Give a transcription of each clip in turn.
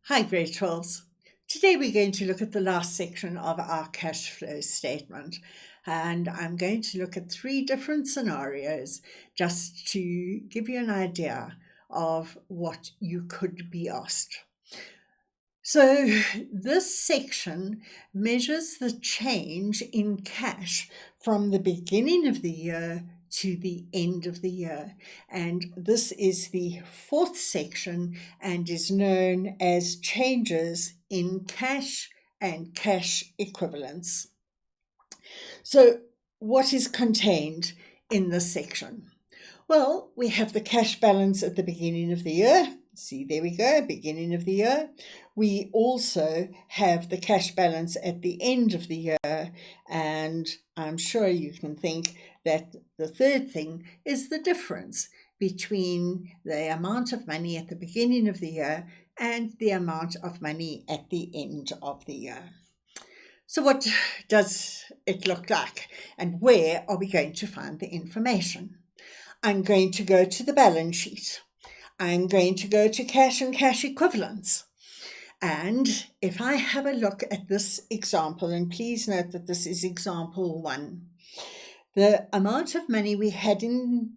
Hi, grade 12s. Today we're going to look at the last section of our cash flow statement, and I'm going to look at three different scenarios just to give you an idea of what you could be asked. So this section measures the change in cash from the beginning of the year to the end of the year. And this is the fourth section and is known as changes in cash and cash equivalents. So what is contained in this section? Well, we have the cash balance at the beginning of the year. See, there we go, beginning of the year. We also have the cash balance at the end of the year, and I'm sure you can think that the third thing is the difference between the amount of money at the beginning of the year and the amount of money at the end of the year. So what does it look like, and where are we going to find the information? I'm going to go to the balance sheet. I'm going to go to cash and cash equivalents. And if I have a look at this example, and please note that this is example 1, the amount of money we had in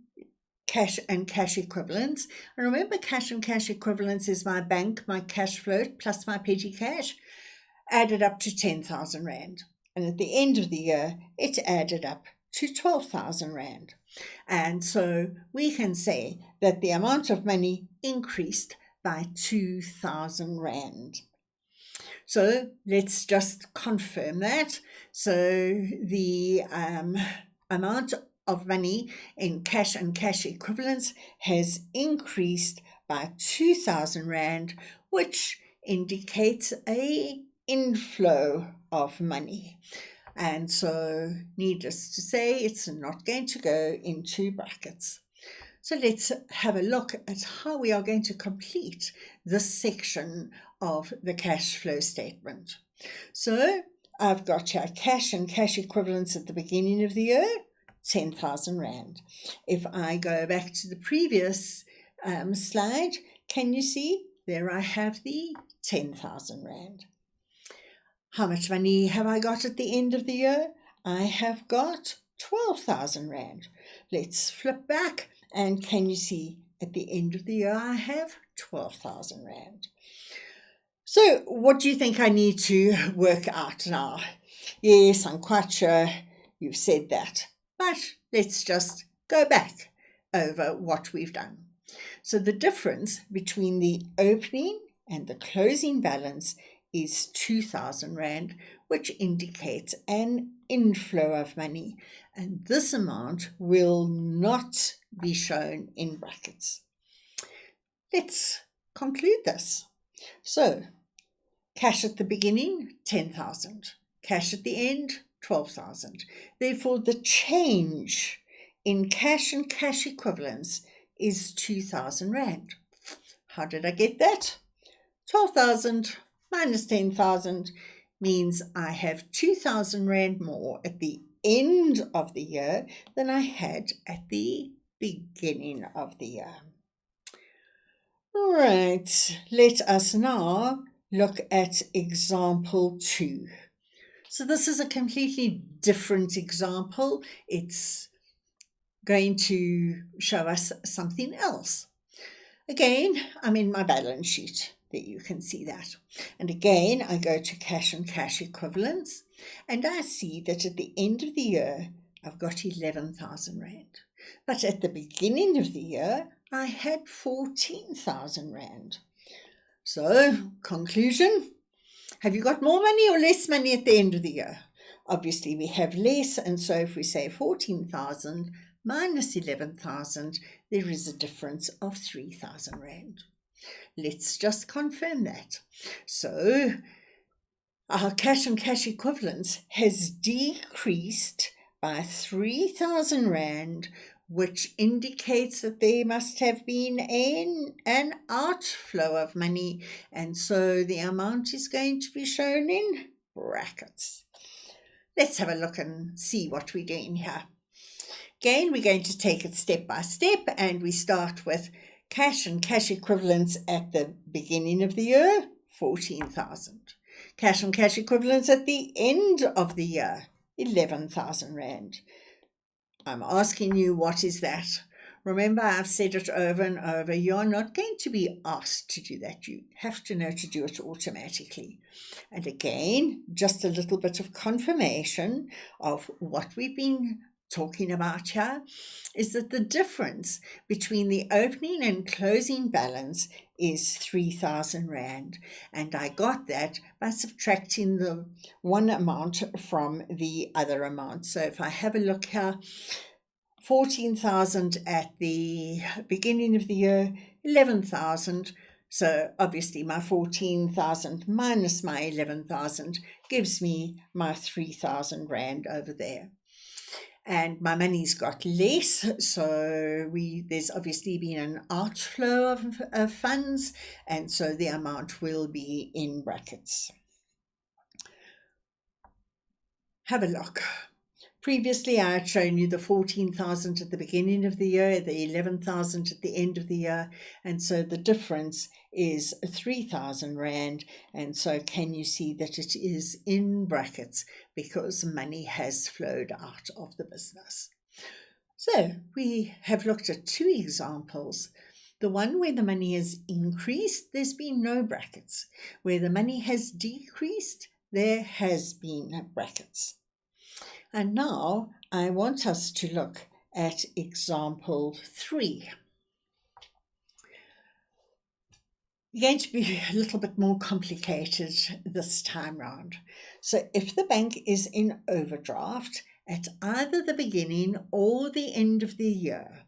cash and cash equivalents, and remember cash and cash equivalents is my bank, my cash float plus my petty cash, added up to 10,000 Rand. And at the end of the year, it added up to 12,000 Rand. And so we can say that the amount of money increased by 2,000 Rand. So let's just confirm that. So the amount of money in cash and cash equivalents has increased by 2,000 Rand, which indicates a inflow of money. And so, needless to say, it's not going to go into brackets. So let's have a look at how we are going to complete this section of the cash flow statement. So I've got here cash and cash equivalents at the beginning of the year, 10,000 Rand. If I go back to the previous slide, can you see? There I have the 10,000 Rand. How much money have I got at the end of the year? I have got 12,000 Rand. Let's flip back, and can you see at the end of the year I have 12,000 Rand. So what do you think I need to work out now? Yes, I'm quite sure you've said that, but let's just go back over what we've done. So the difference between the opening and the closing balance is 2,000 Rand, which indicates an inflow of money, and this amount will not be shown in brackets. Let's conclude this. So, cash at the beginning, 10,000. Cash at the end, 12,000. Therefore, the change in cash and cash equivalents is 2,000 Rand. How did I get that? 12,000 minus 10,000 means I have 2,000 Rand more at the end of the year than I had at the beginning of the year. Right, let us now look at example 2. So this is a completely different example. It's going to show us something else. Again, I'm in my balance sheet. There you can see that. And again, I go to cash and cash equivalents, and I see that at the end of the year, I've got 11,000 Rand. But at the beginning of the year, I had 14,000 Rand. So, conclusion, have you got more money or less money at the end of the year? Obviously, we have less, and so if we say 14,000 minus 11,000, there is a difference of 3,000 Rand. Let's just confirm that. So our cash and cash equivalents has decreased by 3,000 Rand, which indicates that there must have been an outflow of money, and so the amount is going to be shown in brackets. Let's have a look and see what we're doing here. Again, we're going to take it step by step, and we start with cash and cash equivalents at the beginning of the year, 14,000. Cash and cash equivalents at the end of the year, 11,000 Rand. I'm asking you, what is that? Remember, I've said it over and over, you're not going to be asked to do that. You have to know to do it automatically. And again, just a little bit of confirmation of what we've been talking about here is that the difference between the opening and closing balance is 3,000 Rand. And I got that by subtracting the one amount from the other amount. So if I have a look here, 14,000 at the beginning of the year, 11,000. So obviously my 14,000 minus my 11,000 gives me my 3,000 Rand over there. And my money's got less, so there's obviously been an outflow of funds, and so the amount will be in brackets. Have a look. Previously, I had shown you the 14,000 at the beginning of the year, the 11,000 at the end of the year, and so the difference is 3,000 Rand, and so can you see that it is in brackets because money has flowed out of the business. So we have looked at two examples. The one where the money has increased, there's been no brackets. Where the money has decreased, there has been brackets. And now I want us to look at example 3. It's going to be a little bit more complicated this time round. So if the bank is in overdraft at either the beginning or the end of the year,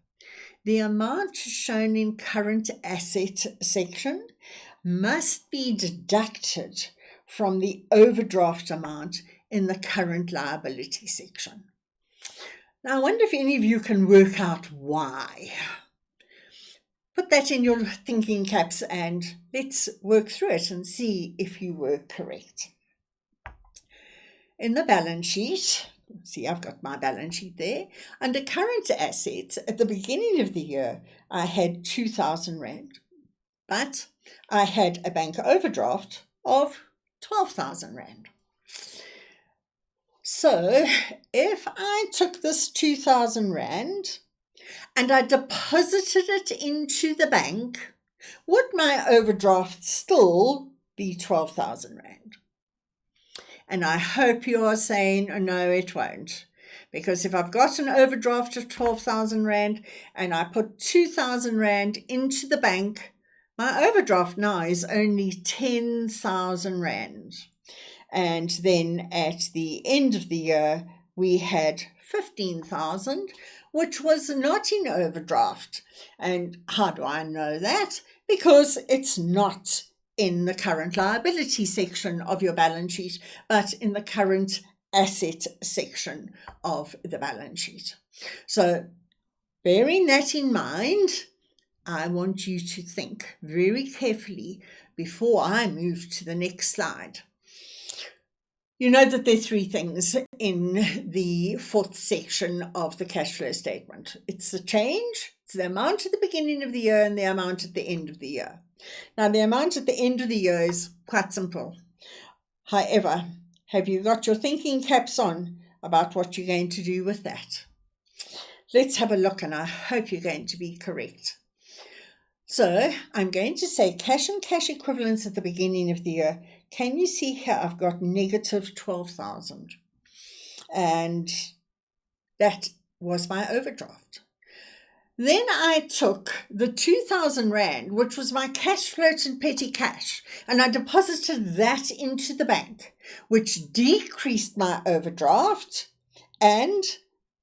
the amount shown in current asset section must be deducted from the overdraft amount in the current liability section. Now, I wonder if any of you can work out why. Put that in your thinking caps and let's work through it and see if you were correct. In the balance sheet, see, I've got my balance sheet there. Under current assets, at the beginning of the year, I had 2,000 Rand, but I had a bank overdraft of 12,000 Rand. So if I took this 2,000 Rand and I deposited it into the bank, would my overdraft still be 12,000 Rand? And I hope you are saying, oh, no, it won't. Because if I've got an overdraft of 12,000 Rand and I put 2,000 Rand into the bank, my overdraft now is only 10,000 Rand. And then at the end of the year, we had 15,000, which was not in overdraft. And how do I know that? Because it's not in the current liability section of your balance sheet, but in the current asset section of the balance sheet. So bearing that in mind, I want you to think very carefully before I move to the next slide. You know that there are three things in the fourth section of the cash flow statement. It's the change, it's the amount at the beginning of the year, and the amount at the end of the year. Now, the amount at the end of the year is quite simple. However, have you got your thinking caps on about what you're going to do with that? Let's have a look, and I hope you're going to be correct. So I'm going to say cash and cash equivalents at the beginning of the year. Can you see here I've got negative 12,000, and that was my overdraft. Then I took the 2,000 Rand, which was my cash float and petty cash, and I deposited that into the bank, which decreased my overdraft, and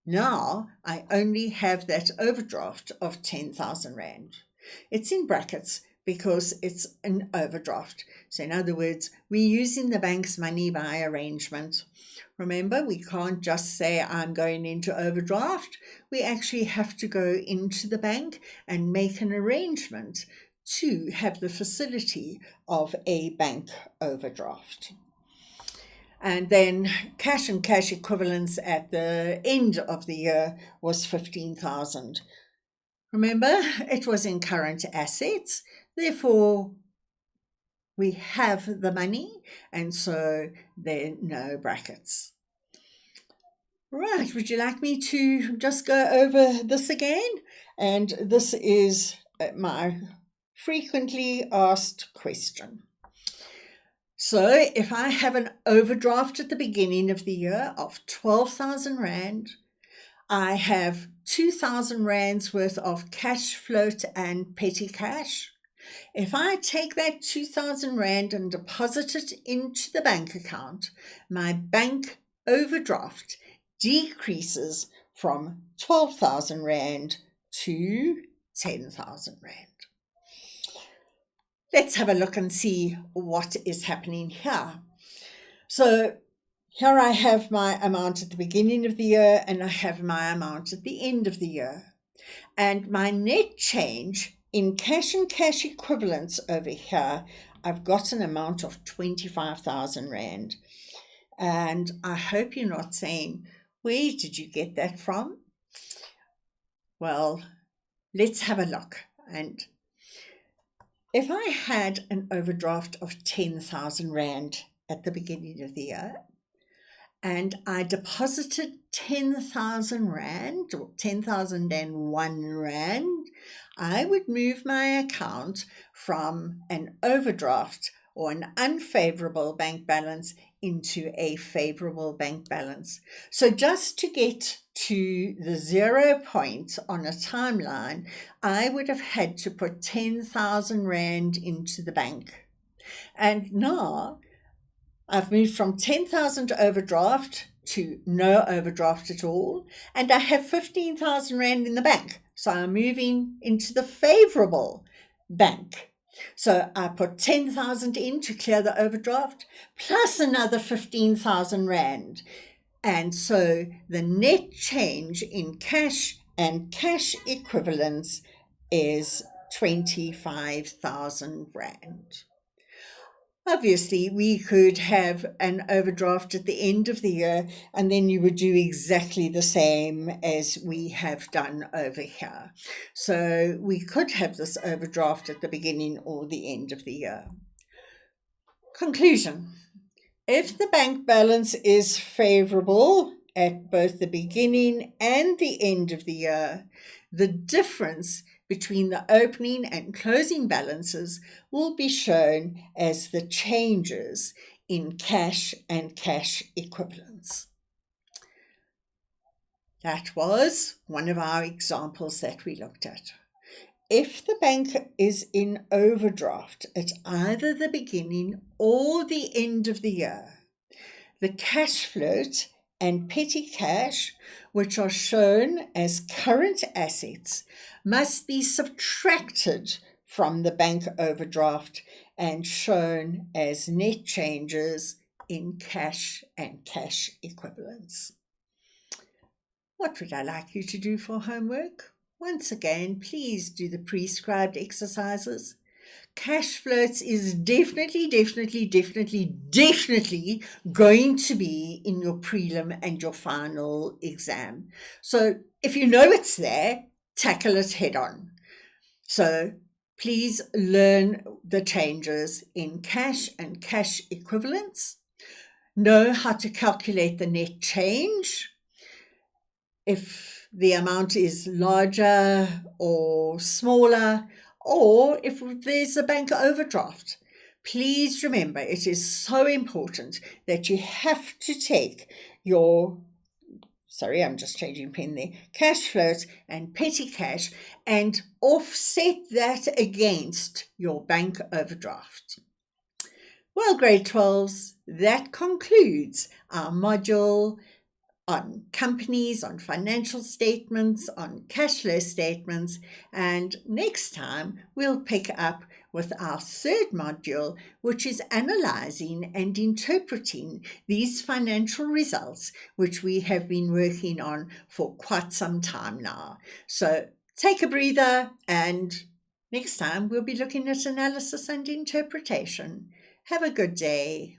now I only have that overdraft of 10,000 Rand. It's in brackets because it's an overdraft. So in other words, we're using the bank's money by arrangement. Remember, we can't just say I'm going into overdraft. We actually have to go into the bank and make an arrangement to have the facility of a bank overdraft. And then cash and cash equivalents at the end of the year was 15,000. Remember, it was in current assets. Therefore, we have the money, and so there are no brackets. Right, would you like me to just go over this again? And this is my frequently asked question. So if I have an overdraft at the beginning of the year of 12,000 Rand, I have 2,000 Rands worth of cash float and petty cash. If I take that 2,000 Rand and deposit it into the bank account, my bank overdraft decreases from 12,000 Rand to 10,000 Rand. Let's have a look and see what is happening here. So here I have my amount at the beginning of the year and I have my amount at the end of the year. And my net change in cash and cash equivalents over here, I've got an amount of 25,000 Rand. And I hope you're not saying, where did you get that from? Well, let's have a look. And if I had an overdraft of 10,000 Rand at the beginning of the year, and I deposited 10,000 Rand or 10,001 Rand, I would move my account from an overdraft or an unfavorable bank balance into a favorable bank balance. So just to get to the 0 point on a timeline, I would have had to put 10,000 Rand into the bank. And now I've moved from 10,000 overdraft to no overdraft at all, and I have 15,000 Rand in the bank. So I'm moving into the favorable bank. So I put 10,000 in to clear the overdraft, plus another 15,000 Rand. And so the net change in cash and cash equivalents is 25,000 Rand. Obviously, we could have an overdraft at the end of the year, and then you would do exactly the same as we have done over here. So we could have this overdraft at the beginning or the end of the year. Conclusion. If the bank balance is favorable at both the beginning and the end of the year, the difference between the opening and closing balances will be shown as the changes in cash and cash equivalents. That was one of our examples that we looked at. If the bank is in overdraft at either the beginning or the end of the year, the cash float and petty cash, which are shown as current assets, must be subtracted from the bank overdraft and shown as net changes in cash and cash equivalents. What would I like you to do for homework? Once again, please do the prescribed exercises. Cash floats is definitely going to be in your prelim and your final exam. So if you know it's there, tackle it head on. So please learn the changes in cash and cash equivalents. Know how to calculate the net change. If the amount is larger or smaller, or if there's a bank overdraft. Please remember, it is so important that you have to take your, I'm just changing pen there, cash float and petty cash and offset that against your bank overdraft. Well, grade 12s, that concludes our module on companies, on financial statements, on cash flow statements, and next time we'll pick up with our third module, which is analyzing and interpreting these financial results, which we have been working on for quite some time now. So take a breather, and next time we'll be looking at analysis and interpretation. Have a good day.